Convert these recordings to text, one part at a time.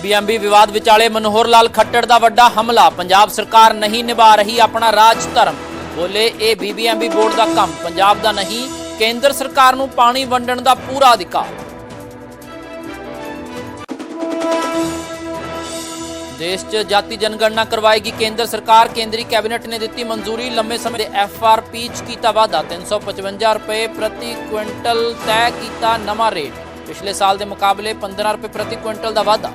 BBMB विवाद विचाले मनोहर लाल खट्टर का वड्डा हमला। पंजाब सरकार नहीं निभा रही अपना राज धर्म। बोले ये बीबीएमबी बोर्ड का काम पंजाब का नहीं, केंद्र सरकार नूं पानी वंडण का पूरा अधिकार। देश च जाति जनगणना करवाएगी केंद्र सरकार। केंद्रीय कैबिनेट ने दी मंजूरी। लंबे समय के FRP च कीता वाधा। 355 रुपए प्रति क्विंटल तय किया नवा रेट। पिछले साल के मुकाबले 15 रुपए प्रति क्विंटल का वाधा।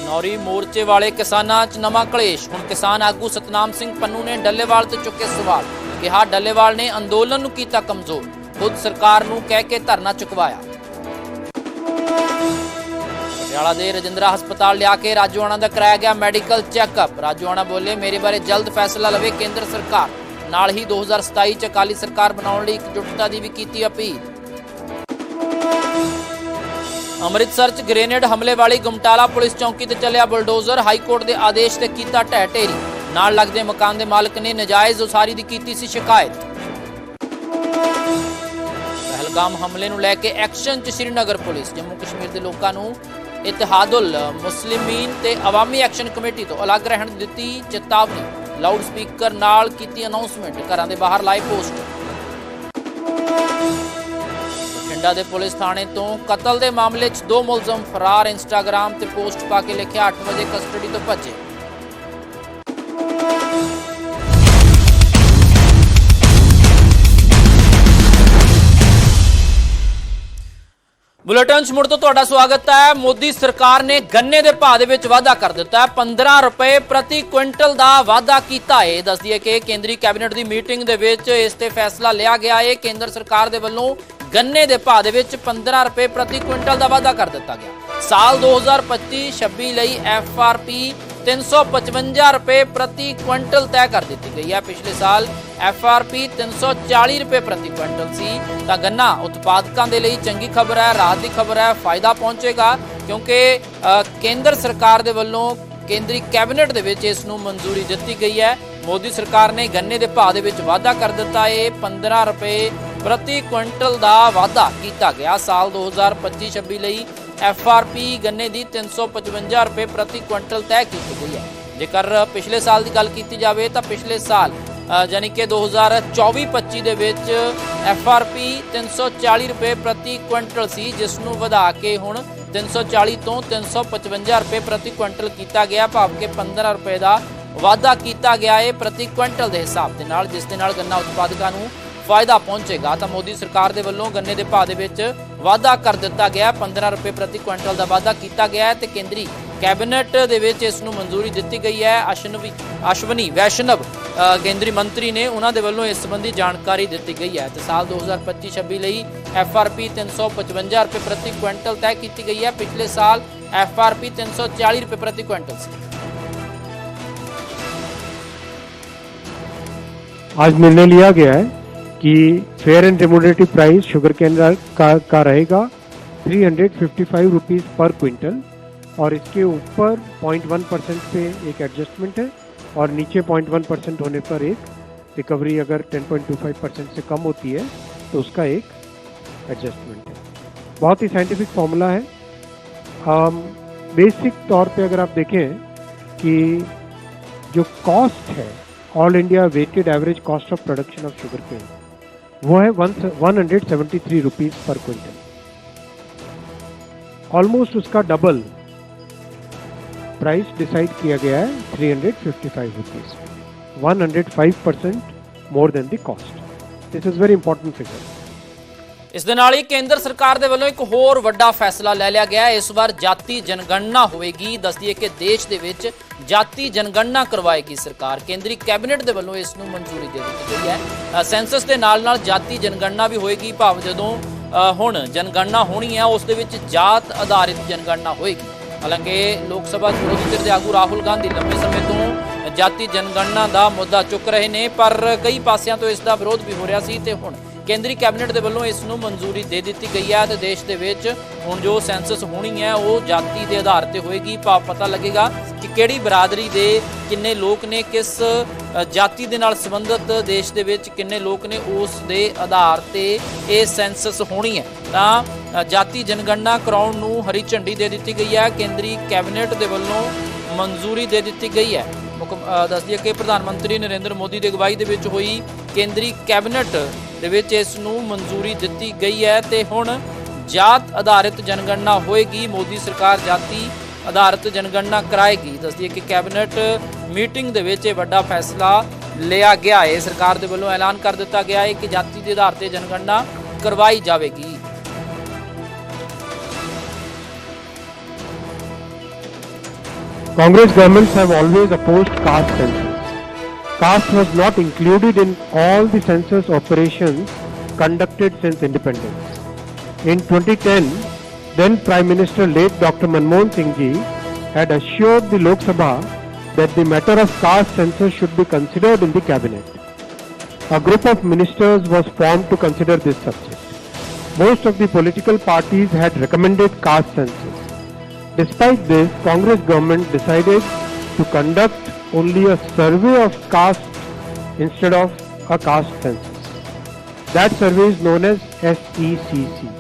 नौरी मोर्चे वाले किसानां च नवा कलेश। हुण किसान आगू सतनाम सिंह पन्नू ने डल्लेवाल ते चुके सवाल। कहा डल्लेवाल ने अंदोलन नूं कीता कमजोर, खुद सरकार नूं कह के धरना चुकवाया। पटियाला दे रजिंद्रा हस्पताल लिया के राजोआणा का कराया गया मैडिकल चैकअप। राजोआणा बोले मेरे बारे जल्द फैसला लवे केंद्र सरकार। नाल ही 2027 च अकाली सरकार बनाउण लई एकजुटता दी भी कीती अपील। अमृतसर च ग्रेनेड हमले वाली गुमटाला पुलिस चौकी ते चलिया बुलडोजर। हाईकोर्ट के आदेश ते कीता ढह ढेरी। नाल लगदे मकान के मालक ने नजायज उसारी की कीती सी शिकायत। पहलगाम हमले नूं लैके एक्शन च श्रीनगर पुलिस। जम्मू कश्मीर के लोगों नूं इतिहादुल मुस्लिमीन ते अवामी एक्शन कमेटी तो अलग रहण दी दित्ती चेतावनी। लाउड स्पीकर नाल कीती अनाउंसमेंट। घरां दे बाहर लाए पोस्टर। बठिंडा दे पुलिस थाने तो कतल के मामले च 2 मुलजम फरार। इंस्टाग्राम ते पोस्ट पा के लिखिया 8 बजे कस्टडी तो भजे। बुलेटिन च मुड़ तो तुहाडा स्वागत है। मोदी सरकार ने गन्ने के भाव के वाधा कर दिता है। 15 रुपए प्रति क्विंटल का वाधा किया है। दस दिए कि केंद्रीय कैबिनेट की मीटिंग के विच इस ते फैसला लिया गया है। केंद्र सरकार के वलों गन्ने के भाव के 15 रुपए प्रति क्विंटल का वाधा कर दिता गया। साल 2025-26 लई FRP 355 रुपए प्रति क्विंटल तय कर दी गई है। पिछले साल FRP 340 रुपए प्रति क्विंटल सी। तो गन्ना उत्पादकों के लिए चंगी खबर है, राहत की खबर है, फायदा पहुंचेगा क्योंकि केंद्र सरकार के वलों केंद्रीय कैबिनेट दे विच इस नूं मंजूरी दी गई है। मोदी सरकार ने गन्ने के भाव के वाधा कर दिता है। 15 रुपए प्रति क्विंटल का वाधा किया गया। साल 2025-26 लई FRP गन्ने की 355 रुपए प्रति क्विंटल तय की गई है। जेकर पिछले साल की गल की जाए तो पिछले साल यानी कि 2024-25 दे विच FRP 340 रुपए प्रति क्विंटल सी, जिसनूं वधा के हुण 340 तो 355 रुपए प्रति क्विंटल किया गया। भाव के 15 रुपए का वाधा किया गया है प्रति क्विंटल के हिसाब के नाल, जिस दे नाल गन्ना उत्पादकों को फायदा पहुंचेगा। तो मोदी सरकार के वलों गन्ने के भाव के वाधा कर दिता गया। 15 रुपए प्रति क्विंटल का वाधा किया गया है। तो केंद्रीय कैबिनेट के विच इस नूं मंजूरी दी गई है। अश्वनी वैष्णव केंद्रीय मंत्री ने उन्होंने वलों इस संबंधी जानकारी दी गई है। तो साल 2025-26 लई FRP 355 रुपए प्रति क्विंटल तय की गई है। पिछले साल FRP 340 रुपए प्रति क्विंटल से। आज निर्णय लिया गया है कि fair and remunerative price sugarcane का रहेगा 355 रुपीज़ पर क्विंटल और इसके ऊपर 0.1% पे एक एडजस्टमेंट है और नीचे 0.1% होने पर एक रिकवरी अगर 10.25% से कम होती है तो उसका एक एडजस्टमेंट है। बहुत ही साइंटिफिक फॉर्मूला है। बेसिक तौर पे अगर आप देखें कि जो कॉस्ट है all India weighted average cost of production of sugarcane वो है 173 रुपीज़ पर क्विंटल। ऑलमोस्ट उसका डबल प्राइस डिसाइड किया गया है 355 rupees, 105% more than the cost. This is very important figure. इस दे नाल ही केंद्र सरकार के वलों एक होर वड्डा फैसला ले लिया गया है। इस बार जाति जनगणना होएगी। दस दिए कि देश के विच जाति जनगणना करवाएगी सरकार। केंद्रीय कैबिनेट के वलों इस नूं मंजूरी दे दी गई है। सेंसस के नाल नाल जाति जनगणना भी होएगी। भाव जदों हुण जनगणना होनी है उस दे विच जात आधारित जनगणना होएगी। हालांकि लोक सभा विरोधी धिर दे आगू राहुल गांधी लंबे समय तो जाति जनगणना का मुद्दा चुक रहे हैं, पर कई पासियां तो इसका विरोध भी हो रहा सी ते हुण केंद्रीय कैबिनेट के वलों इस नूं मंजूरी दे दी गई है। तो देश के विच हुण जो सेंसस होनी है वो जाति के आधार पर होएगी। भाव पता लगेगा कि किहड़ी बरादरी के किन्ने लोग ने, किस जाति के नाल संबंधित देश के विच किन्ने लोग ने, उस दे आधार पर यह सेंसस होनी है। तो ਜਾਤੀ ਜਨਗਣਨਾ ਕਰਾਉਣ ਨੂੰ ਹਰੀ ਝੰਡੀ ਦੇ ਦਿੱਤੀ ਗਈ ਹੈ। ਕੇਂਦਰੀ ਕੈਬਨਿਟ ਦੇ ਵੱਲੋਂ ਮਨਜ਼ੂਰੀ ਦੇ ਦਿੱਤੀ ਗਈ ਹੈ। ਦੱਸ ਦਈਏ ਕਿ ਪ੍ਰਧਾਨ ਮੰਤਰੀ ਨਰਿੰਦਰ ਮੋਦੀ ਦੀ ਅਗਵਾਈ ਦੇ ਵਿੱਚ ਹੋਈ ਕੇਂਦਰੀ ਕੈਬਨਿਟ ਦੇ ਵਿੱਚ ਇਸ ਨੂੰ ਮਨਜ਼ੂਰੀ ਦਿੱਤੀ ਗਈ ਹੈ ਤੇ ਹੁਣ ਜਾਤ ਆਧਾਰਿਤ ਜਨਗਣਨਾ ਹੋਏਗੀ। ਮੋਦੀ ਸਰਕਾਰ ਜਾਤੀ ਆਧਾਰਿਤ ਜਨਗਣਨਾ ਕਰਾਏਗੀ। ਦੱਸ ਦਈਏ ਕਿ ਕੈਬਨਿਟ ਮੀਟਿੰਗ ਦੇ ਵਿੱਚ ਇਹ ਵੱਡਾ ਫੈਸਲਾ ਲਿਆ ਗਿਆ ਹੈ। ਸਰਕਾਰ ਦੇ ਵੱਲੋਂ ਐਲਾਨ ਕਰ ਦਿੱਤਾ ਗਿਆ ਹੈ ਕਿ ਜਾਤੀ ਦੇ ਆਧਾਰ ਤੇ ਜਨਗਣਨਾ ਕਰਵਾਈ ਜਾਵੇਗੀ। Congress governments have always opposed caste census. Caste was not included in all the census operations conducted since independence. In 2010, then Prime Minister late Dr. Manmohan Singh ji had assured the Lok Sabha that the matter of caste census should be considered in the cabinet. A group of ministers was formed to consider this subject. Most of the political parties had recommended caste census. Despite this, Congress government decided to conduct only a survey of caste instead of a caste census. That survey is known as SECC.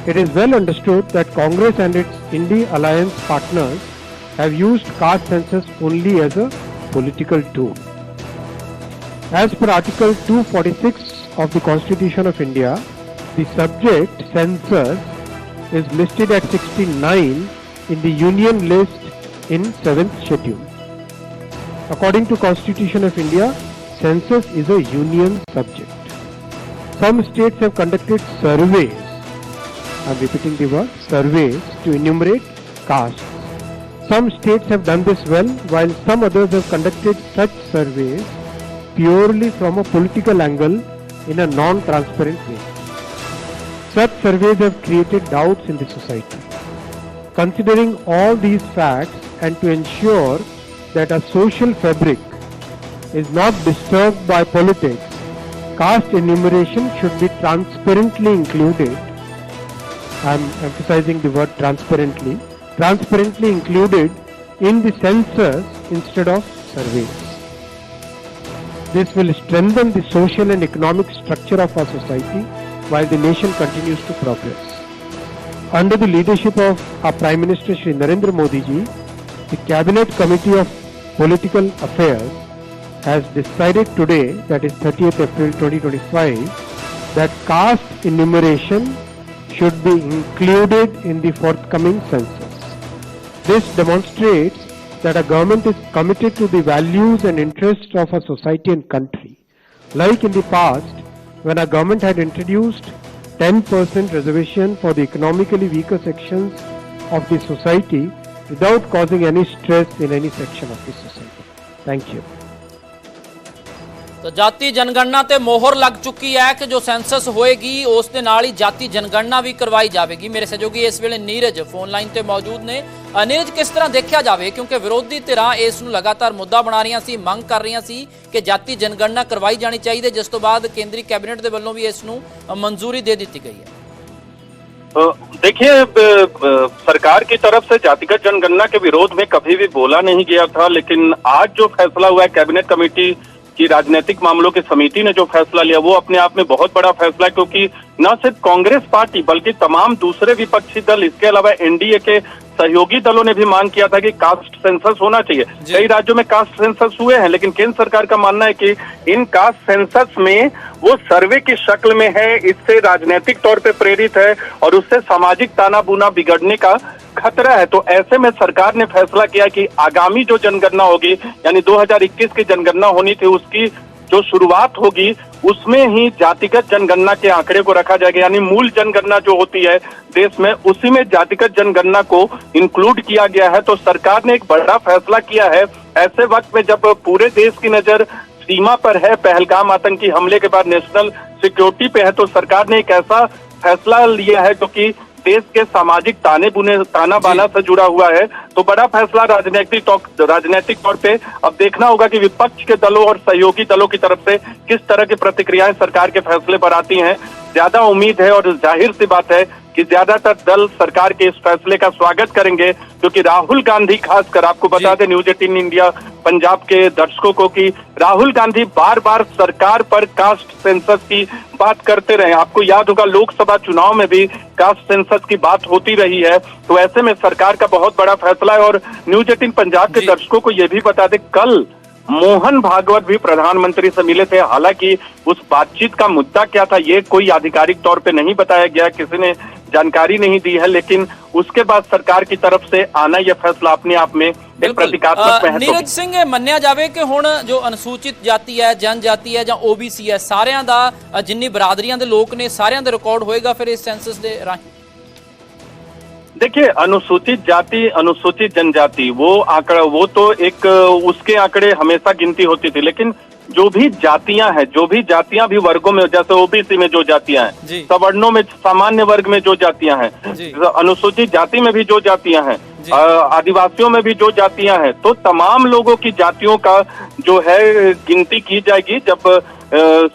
It is well understood that Congress and its India alliance partners have used caste census only as a political tool. As per Article 246 of the Constitution of India, the subject census is listed at 69 in the Union list in 7th schedule. According to Constitution of India, census is a union subject. Some states have conducted surveys, I am repeating the word, surveys to enumerate castes. Some states have done this well, while some others have conducted such surveys purely from a political angle in a non-transparent way. Such surveys have created doubts in the society. Considering all these facts and to ensure that our social fabric is not disturbed by politics, caste enumeration should be transparently included. I am emphasizing the word transparently included in the census instead of surveys. This will strengthen the social and economic structure of our society while the nation continues to progress. Under the leadership of our Prime Minister Shri Narendra Modi ji, the Cabinet Committee of Political Affairs has decided today, that is 30th April 2025, that caste enumeration should be included in the forthcoming census. This demonstrates that our government is committed to the values and interests of our society and country. Like in the past, when our government had introduced 10% reservation for the economically weaker sections of the society without causing any stress in any section of the society. Thank you. तो जाति जनगणना ते मोहर लग चुकी है कि जो सेंसस होएगी उस दे नाल ही जाति जनगणना भी करवाई जाएगी। मेरे सहयोगी इस वेले नीरज फोन लाइन ते मौजूद ने। नीरज, किस तरह देखा जाए, क्योंकि विरोधी धिरां इस नूं लगातार मुद्दा बना रही सी, मंग कर रही सी कि जाति जनगणना करवाई जानी चाहिए, जिस तो बाद केंद्रीय कैबिनेट दे वल्लों भी इस नूं मंजूरी दे दी गई है। देखिए, सरकार की तरफ से जातिगत जनगणना के विरोध में कभी भी बोला नहीं गया था, लेकिन आज जो फैसला हुआ है, कैबिनेट कमेटी की राजनीतिक मामलों की समिति ने जो फैसला लिया वो अपने आप में बहुत बड़ा फैसला है, क्योंकि न सिर्फ कांग्रेस पार्टी बल्कि तमाम दूसरे विपक्षी दल, इसके अलावा एनडीए के सहयोगी दलों ने भी मांग किया था कि कास्ट सेंसस होना चाहिए। कई राज्यों में कास्ट सेंसस हुए हैं, लेकिन केंद्र सरकार का मानना है कि इन कास्ट सेंसस में वो सर्वे की शक्ल में है, इससे राजनीतिक तौर पे प्रेरित है और उससे सामाजिक ताना बुना बिगड़ने का खतरा है। तो ऐसे में सरकार ने फैसला किया कि आगामी जो जनगणना होगी, यानी 2021 की जनगणना होनी थी, उसकी जो शुरुआत होगी उसमें ही जातिगत जनगणना के आंकड़े को रखा जाएगा, यानी मूल जनगणना जो होती है देश में, उसी में जातिगत जनगणना को इंक्लूड किया गया है। तो सरकार ने एक बड़ा फैसला किया है ऐसे वक्त में जब पूरे देश की नजर सीमा पर है, पहलगाम आतंकी हमले के बाद नेशनल सिक्योरिटी पे है। तो सरकार ने एक ऐसा फैसला लिया है जो कि देश के सामाजिक ताना बाना से जुड़ा हुआ है। तो बड़ा फैसला राजनीतिक तौर पे अब देखना होगा कि विपक्ष के दलों और सहयोगी दलों की तरफ से किस तरह की प्रतिक्रियाएं सरकार के फैसले पर आती हैं। ज्यादा उम्मीद है और जाहिर सी बात है कि ज्यादातर दल सरकार के इस फैसले का स्वागत करेंगे, क्योंकि राहुल गांधी, खासकर आपको बता दें न्यूज 18 इंडिया पंजाब के दर्शकों को, कि राहुल गांधी बार बार सरकार पर कास्ट सेंसस की बात करते रहे। आपको याद होगा लोकसभा चुनाव में भी कास्ट सेंसस की बात होती रही है। तो ऐसे में सरकार का बहुत बड़ा फैसला है। और न्यूज 18 पंजाब के दर्शकों को यह भी बता दें, कल मोहन भागवत भी प्रधानमंत्री से मिले थे। हालांकि उस बातचीत का मुद्दा क्या था ये कोई आधिकारिक तौर पे नहीं बताया गया, किसी ने जानकारी नहीं दी है, लेकिन उसके बाद सरकार की तरफ से आना यह फैसला अपने आप में एक प्रतीकात्मक महत्व। नीरज सिंह, ਮੰਨਿਆ ਜਾਵੇ ਕਿ ਹੁਣ ਜੋ ਅਨੁਸੂਚਿਤ ਜਾਤੀ ਹੈ, ਜਨਜਾਤੀ ਹੈ ਜਾਂ OBC ਹੈ, ਸਾਰਿਆਂ ਦਾ ਜਿੰਨੀ ਬਰਾਦਰੀਆਂ ਦੇ ਲੋਕ ਨੇ ਸਾਰਿਆਂ ਦਾ ਰਿਕਾਰਡ ਹੋਏਗਾ ਫਿਰ ਇਸ ਸੈਂਸਸ ਦੇ ਰਾਹੀਂ? देखिए, अनुसूचित जाति, अनुसूचित जनजाति, वो आंकड़ा, वो तो एक उसके आंकड़े हमेशा गिनती होती थी, लेकिन जो भी जातियां हैं, जो भी जातियां भी वर्गों में, जैसे OBC में जो जातियां हैं, सवर्णों में, सामान्य वर्ग में जो जातियां हैं, अनुसूचित जाति में भी जो जातियां हैं, आदिवासियों में भी जो जातियां हैं, तो तमाम लोगों की जातियों का जो है गिनती की जाएगी। जब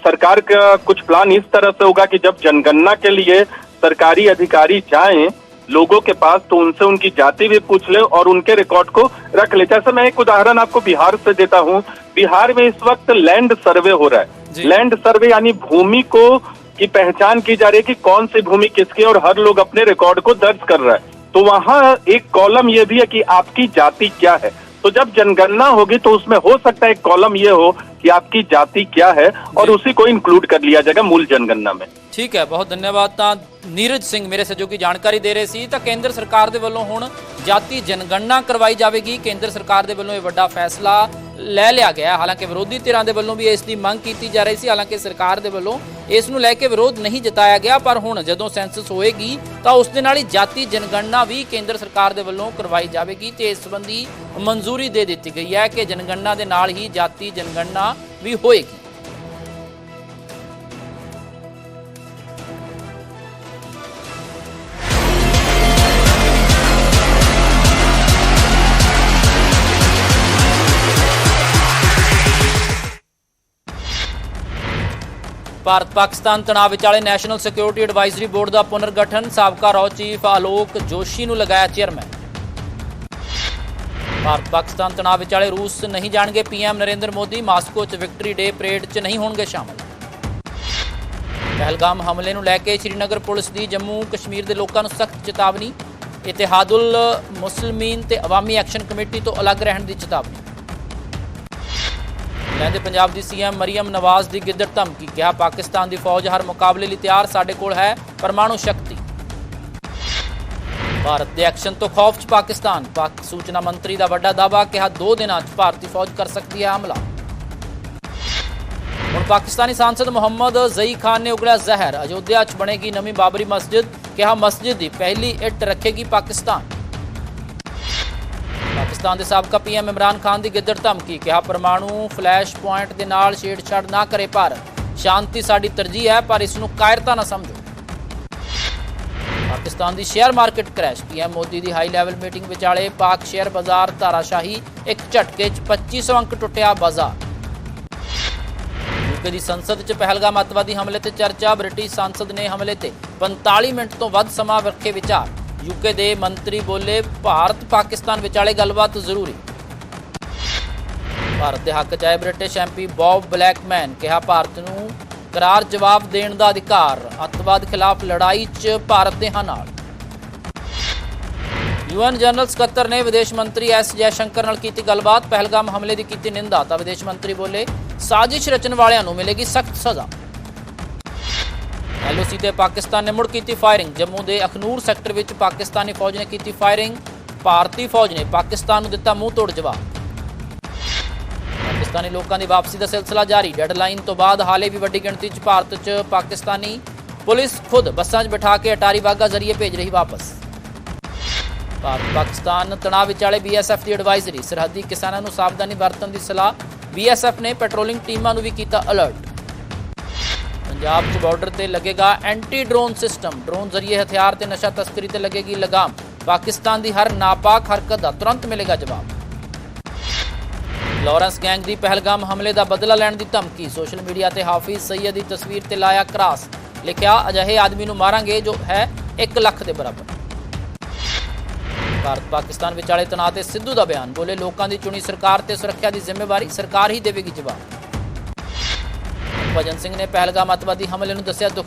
सरकार का कुछ प्लान इस तरह से होगा कि जब जनगणना के लिए सरकारी अधिकारी जाएं लोगों के पास, तो उनसे उनकी जाति भी पूछ ले और उनके रिकॉर्ड को रख ले। जैसे मैं एक उदाहरण आपको बिहार से देता हूँ। बिहार में इस वक्त लैंड सर्वे हो रहा है। लैंड सर्वे यानी भूमि को की पहचान की जा रही है कि कौन सी भूमि किसकी, और हर लोग अपने रिकॉर्ड को दर्ज कर रहा है। तो वहाँ एक कॉलम ये भी है कि आपकी जाति क्या है। तो जब जनगणना होगी तो उसमें हो सकता है एक कॉलम ये हो कि आपकी जाति क्या है, और उसी को इंक्लूड कर लिया जाएगा मूल जनगणना में। ठीक है, बहुत धन्यवाद। ਤਾਂ ਨੀਰਜ ਸਿੰਘ ਮੇਰੇ ਸਹਿਯੋਗੀ ਜਾਣਕਾਰੀ ਦੇ ਰਹੇ ਸੀ। ਤਾਂ ਕੇਂਦਰ ਸਰਕਾਰ ਦੇ ਵੱਲੋਂ ਹੁਣ ਜਾਤੀ ਜਨਗਣਨਾ ਕਰਵਾਈ ਜਾਵੇਗੀ। ਕੇਂਦਰ ਸਰਕਾਰ ਦੇ ਵੱਲੋਂ ਇਹ ਵੱਡਾ ਫੈਸਲਾ ਲੈ ਲਿਆ ਗਿਆ। ਹਾਲਾਂਕਿ ਵਿਰੋਧੀ ਧਿਰਾਂ ਦੇ ਵੱਲੋਂ ਵੀ ਇਸ ਦੀ ਮੰਗ ਕੀਤੀ ਜਾ ਰਹੀ ਸੀ। ਹਾਲਾਂਕਿ ਸਰਕਾਰ ਦੇ ਵੱਲੋਂ ਇਸ ਨੂੰ ਲੈ ਕੇ ਵਿਰੋਧ ਨਹੀਂ ਜਤਾਇਆ ਗਿਆ, ਪਰ ਹੁਣ ਜਦੋਂ ਸੈਂਸਸ ਹੋਏਗੀ ਤਾਂ ਉਸ ਦੇ ਨਾਲ ਹੀ ਜਾਤੀ ਜਨਗਣਨਾ ਵੀ ਕੇਂਦਰ ਸਰਕਾਰ ਦੇ ਵੱਲੋਂ ਕਰਵਾਈ ਜਾਵੇਗੀ ਤੇ ਇਸ ਸੰਬੰਧੀ ਮਨਜ਼ੂਰੀ ਦੇ ਦਿੱਤੀ ਗਈ ਹੈ ਕਿ ਜਨਗਣਨਾ ਦੇ ਨਾਲ ਹੀ ਜਾਤੀ ਜਨਗਣਨਾ ਵੀ ਹੋਏਗੀ। ਭਾਰਤ ਪਾਕਿਸਤਾਨ ਤਣਾਅ ਵਿਚਾਲੇ ਨੈਸ਼ਨਲ ਸਿਕਿਉਰਿਟੀ ਐਡਵਾਈਜ਼ਰੀ ਬੋਰਡ ਦਾ ਪੁਨਰਗਠਨ, ਸਾਬਕਾ ਰੌ ਚੀਫ ਆਲੋਕ ਜੋਸ਼ੀ ਨੂੰ ਲਗਾਇਆ ਚੇਅਰਮੈਨ। ਭਾਰਤ ਪਾਕਿਸਤਾਨ ਤਣਾਅ ਵਿਚਾਲੇ ਰੂਸ ਨਹੀਂ ਜਾਣਗੇ PM ਨਰਿੰਦਰ ਮੋਦੀ, ਮਾਸਕੋ 'ਚ ਵਿਕਟਰੀ ਡੇ ਪਰੇਡ 'ਚ ਨਹੀਂ ਹੋਣਗੇ ਸ਼ਾਮਲ। ਪਹਿਲਗਾਮ ਹਮਲੇ ਨੂੰ ਲੈ ਕੇ ਸ਼੍ਰੀਨਗਰ ਪੁਲਿਸ ਦੀ ਜੰਮੂ ਕਸ਼ਮੀਰ ਦੇ ਲੋਕਾਂ ਨੂੰ ਸਖਤ ਚੇਤਾਵਨੀ, ਇਤਿਹਾਦੁਲ ਮੁਸਲਮੀਨ ਤੇ ਅਵਾਮੀ ਐਕਸ਼ਨ ਕਮੇਟੀ ਤੋਂ ਅਲੱਗ ਰਹਿਣ ਦੀ ਚੇਤਾਵਨੀ। ਲਹਿੰਦੇ ਪੰਜਾਬ ਦੀ CM ਮਰੀਮ ਨਵਾਜ਼ ਦੀ ਗਿੱਦੜ ਧਮਕੀ, ਕਿਹਾ ਪਾਕਿਸਤਾਨ ਦੀ ਫੌਜ ਹਰ ਮੁਕਾਬਲੇ ਲਈ ਤਿਆਰ, ਸਾਡੇ ਕੋਲ ਹੈ ਪਰਮਾਣੂ ਸ਼ਕਤੀ। ਭਾਰਤ ਦੇ ਐਕਸ਼ਨ ਤੋਂ ਖੌਫ 'ਚ ਪਾਕਿਸਤਾਨ, ਪਾਕ ਸੂਚਨਾ ਮੰਤਰੀ ਦਾ ਵੱਡਾ ਦਾਅਵਾ, ਕਿਹਾ 2 ਦਿਨਾਂ 'ਚ ਭਾਰਤੀ ਫੌਜ ਕਰ ਸਕਦੀ ਹੈ ਹਮਲਾ। ਹੁਣ ਪਾਕਿਸਤਾਨੀ ਸਾਂਸਦ ਮੁਹੰਮਦ ਜ਼ਈ ਖਾਨ ਨੇ ਉਗਲਿਆ ਜ਼ਹਿਰ, ਅਯੋਧਿਆ 'ਚ ਬਣੇਗੀ ਨਵੀਂ ਬਾਬਰੀ ਮਸਜਿਦ, ਕਿਹਾ ਮਸਜਿਦ ਦੀ ਪਹਿਲੀ ਇੱਟ ਰੱਖੇਗੀ ਪਾਕਿਸਤਾਨ। ਪਾਕਿਸਤਾਨ ਦੇ ਸਾਬਕਾ PM ਇਮਰਾਨ ਖਾਨ ਦੀ ਗਿੱਦੜ ਧਮਕੀ, ਕਿਹਾ ਪਰਮਾਣੂ ਫਲੈਸ਼ ਪੁਆਇੰਟ ਦੇ ਨਾਲ ਛੇੜਛਾੜ ਨਾ ਕਰੇ ਭਾਰਤ, ਸ਼ਾਂਤੀ ਸਾਡੀ ਤਰਜੀਹ ਹੈ ਪਰ ਇਸ ਨੂੰ ਕਾਇਰਤਾ ਨਾ ਸਮਝੋ। ਪਾਕਿਸਤਾਨ ਦੀ share market crash, PM Modi ਦੀ ਹਾਈ ਲੈਵਲ ਮੀਟਿੰਗ ਵਿਚਾਲੇ ਪਾਕ ਸ਼ੇਅਰ ਬਾਜ਼ਾਰ ਧਾਰਾਸ਼ਾਹੀ, ਇੱਕ ਝਟਕੇ 'ਚ 2500 ਅੰਕ ਟੁੱਟਿਆ ਬਾਜ਼ਾਰ। ਯੂਕੇ ਦੀ ਸੰਸਦ 'ਚ ਪਹਿਲਗਾਮ ਅੱਤਵਾਦੀ ਹਮਲੇ ਤੇ ਚਰਚਾ, ਬ੍ਰਿਟਿਸ਼ ਸੰਸਦ ਨੇ ਹਮਲੇ ਤੇ 45 ਮਿੰਟ ਤੋਂ ਵੱਧ ਸਮਾਂ ਰੱਖੇ ਵਿਚਾਰ। ਯੂਕੇ ਦੇ ਮੰਤਰੀ ਬੋਲੇ ਭਾਰਤ ਪਾਕਿਸਤਾਨ ਵਿਚਾਲੇ ਗੱਲਬਾਤ ਜ਼ਰੂਰੀ। ਭਾਰਤ ਦੇ ਹੱਕ 'ਚ ਆਏ ਬ੍ਰਿਟਿਸ਼ MP ਬੌਬ ਬਲੈਕਮੈਨ, ਕਿਹਾ ਭਾਰਤ ਨੂੰ ਕਰਾਰ ਜਵਾਬ ਦੇਣ ਦਾ ਅਧਿਕਾਰ, ਅੱਤਵਾਦ ਖਿਲਾਫ ਲੜਾਈ 'ਚ ਭਾਰਤ ਦੇ ਹਾਂ ਨਾਲ। UN ਜਨਰਲ ਸਕੱਤਰ ਨੇ ਵਿਦੇਸ਼ ਮੰਤਰੀ S ਜੈਸ਼ੰਕਰ ਨਾਲ ਕੀਤੀ ਗੱਲਬਾਤ, ਪਹਿਲਗਾਮ ਹਮਲੇ ਦੀ ਕੀਤੀ ਨਿੰਦਾ, ਤਾਂ ਵਿਦੇਸ਼ ਮੰਤਰੀ ਬੋਲੇ ਸਾਜ਼ਿਸ਼ ਰਚਣ ਵਾਲਿਆਂ ਨੂੰ ਮਿਲੇਗੀ ਸਖਤ ਸਜ਼ਾ। LOC ਤੇ ਪਾਕਿਸਤਾਨ ਨੇ ਮੁੜ ਕੀਤੀ ਫਾਇਰਿੰਗ, ਜੰਮੂ ਦੇ ਅਖਨੂਰ ਸੈਕਟਰ ਵਿੱਚ ਪਾਕਿਸਤਾਨੀ ਫੌਜ ਨੇ ਕੀਤੀ ਫਾਇਰਿੰਗ, ਭਾਰਤੀ ਫੌਜ ਨੇ ਪਾਕਿਸਤਾਨ ਨੂੰ ਦਿੱਤਾ ਮੂੰਹ ਤੋੜ ਜਵਾਬ। ਪਾਕਿਸਤਾਨੀ ਲੋਕਾਂ ਦੀ ਵਾਪਸੀ ਦਾ ਸਿਲਸਿਲਾ ਜਾਰੀ, ਡੈਡਲਾਈਨ ਤੋਂ ਬਾਅਦ ਹਾਲੇ ਵੀ ਵੱਡੀ ਗਿਣਤੀ 'ਚ ਭਾਰਤ 'ਚ ਪਾਕਿਸਤਾਨੀ ਪੁਲਿਸ ਖੁਦ ਬੱਸਾਂ 'ਚ ਬਿਠਾ ਕੇ ਅਟਾਰੀ ਵਾਹਗਾ ਜ਼ਰੀਏ ਭੇਜ ਰਹੀ ਵਾਪਸ। ਭਾਰਤ ਪਾਕਿਸਤਾਨ ਤਣਾਅ ਵਿਚਾਲੇ BSF ਦੀ ਐਡਵਾਈਜ਼ਰੀ, ਸਰਹੱਦੀ ਕਿਸਾਨਾਂ ਨੂੰ ਸਾਵਧਾਨੀ ਵਰਤਣ ਦੀ ਸਲਾਹ, BSF ਨੇ ਪੈਟਰੋਲਿੰਗ ਟੀਮਾਂ ਨੂੰ ਵੀ ਕੀਤਾ ਅਲਰਟ। ਪੰਜਾਬ 'ਚ ਬਾਰਡਰ ਤੇ ਲੱਗੇਗਾ ਐਂਟੀ ਡਰੋਨ ਸਿਸਟਮ, ਡਰੋਨ ਜ਼ਰੀਏ ਹਥਿਆਰ ਤੇ ਨਸ਼ਾ ਤਸਕਰੀ ਤੇ ਲੱਗੇਗੀ ਲਗਾਮ, ਪਾਕਿਸਤਾਨ ਦੀ ਹਰ ਨਾਪਾਕ ਹਰਕਤ ਦਾ ਤੁਰੰਤ ਮਿਲੇਗਾ ਜਵਾਬ। ਲਾਰੈਂਸ ਗੈਂਗ ਦੀ ਪਹਿਲਗਾਮ ਹਮਲੇ ਦਾ ਬਦਲਾ ਲੈਣ ਦੀ ਧਮਕੀ, ਸੋਸ਼ਲ ਮੀਡੀਆ ਤੇ ਹਾਫਿਜ਼ ਸਈਦ ਦੀ ਤਸਵੀਰ ਤੇ ਲਾਇਆ ਕਰਾਸ, ਲਿਖਿਆ ਅਜਿਹੇ ਆਦਮੀ ਨੂੰ ਮਾਰਾਂਗੇ ਜੋ ਹੈ 1 ਲੱਖ ਦੇ ਬਰਾਬਰ। ਭਾਰਤ ਪਾਕਿਸਤਾਨ ਵਿਚਾਲੇ ਤਣਾਅ ਤੇ ਸਿੱਧੂ ਦਾ ਬਿਆਨ, ਬੋਲੇ ਲੋਕਾਂ ਦੀ ਚੁਣੀ ਸਰਕਾਰ ਤੇ ਸੁਰੱਖਿਆ ਦੀ ਜ਼ਿੰਮੇਵਾਰੀ ਸਰਕਾਰ ਹੀ ਦੇਵੇਗੀ ਜਵਾਬ। ਭਜਨ ਸਿੰਘ ਨੇ ਪਹਿਲਗਾਮ ਅੱਤਵਾਦੀ ਹਮਲੇ ਨੂੰ ਦੱਸਿਆ ਦੁੱਖ